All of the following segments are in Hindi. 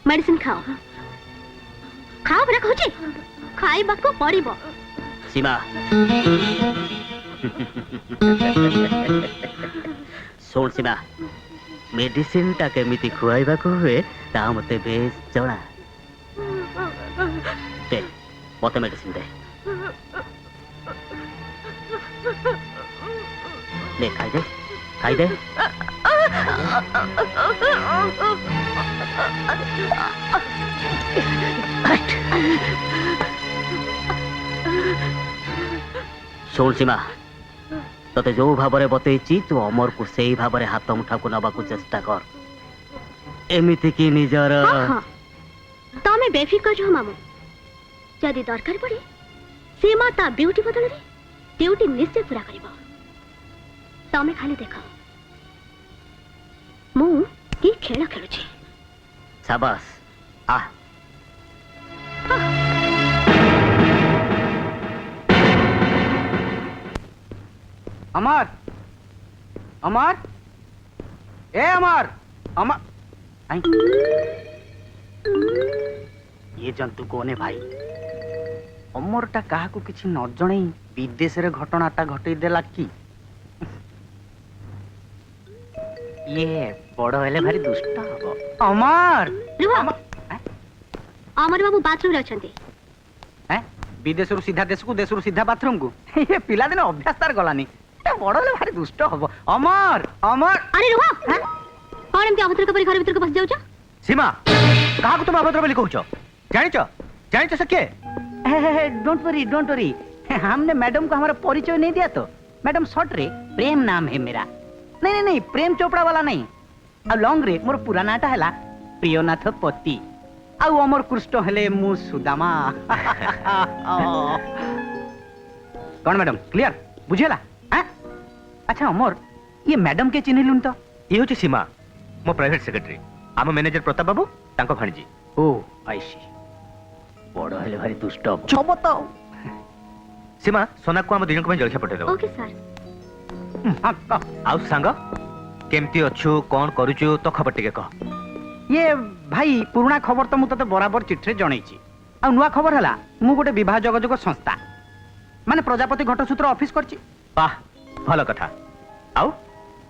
मेडिसिन खाओ खाओ बरा कहूची खाइबा को पड़िबो सीमा सुन सीमा मेडिसिन टा केमिति खुआइबा को हुए ता मते बेस जणा दे मते मेडिसिन दे ले खाई दे शुण सीमा तते जो भाव बतई तू अमर को से भाव हाथ मुठा को नबा को चेष्टा कर एमिति की निजर तमे बेफिकर रह मामू जदि दरकार पड़े सीमा ता ब्यूटी बदल रे ड्यूटी निश्चय पूरा करिबो तमे खाली देख मु की खेल खेलुछी शाबाश आ अमर अमर ए अमर अमर ये जंतु कौन है भाई अमरटा कहा को किसी न जणे विदेश रे घटनाटा घटई देला कि ये बड़ हेले भारी दुष्ट हबो अमर अमर बाबू बाथरूम रे अछंती हैं विदेश रु सीधा देश रु सीधा बाथरूम को ये पिला दिन अभ्यास तार गलानी ए बड़ हेले भारी दुष्ट हबो अमर अमर अरे रुवा कौन एमती अभद्र के परी घर भीतर को बस जाउछ सीमा कहा को तुम अभद्र बोली कहूछ जानिच से के डोंट वरी हमने मैडम को हमारा परिचय नहीं दिया तो मैडम शॉर्ट रे प्रेम नाम है मेरा नहीं प्रेम चोपड़ा वाला नहीं आ लॉन्ग रे मोर पूरा नाटा हैला प्रियनाथ पति आ अमर कृष्ण हेले मु सुदामा कौन मैडम क्लियर बुझेला हैं अच्छा अमर ये मैडम के चिन्हिलुन तो ये होची सीमा मो प्राइवेट सेक्रेटरी आम मैनेजर प्रताप बाबू तांको भाणजी ओ आई सी बड़ हेले भारी दुष्ट हबो छ बताओ सीमा सोना को हम दिजन को जलखिया पठे दो ओके सर आउ सांग केमती अछु कोन करूछु तो खबर टिके कह ये भाई पुराना खबर तो मुझे बराबर चिट्ठी जनईची आ नुआ खबर हला मु गोटे विवाह जोगाजोग संस्था माने प्रजापति घटसूत्र ऑफिस करची वाह भल कथा आउ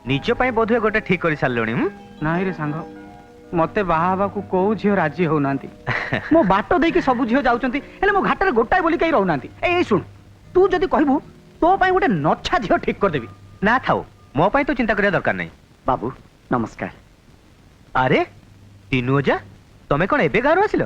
निज पई बोधुए गोटे ठीक करि सारलोनी नाही रे सांग मते बाहा हवा को को झियो राजी हो नांती मो बाटो देकी सब झियो जाउचंती हेले मो घाटर गोटाय बोली कई रहू नांती ए सुन तू जदी कहबू तो पई गोटे नच्छा झियो ठीक कर देबी ना थाओ मो पई तो चिंता करिया दरकार नहीं बाबू नमस्कार अरे तीनू जा तमे कोन एबे गारो आसिलो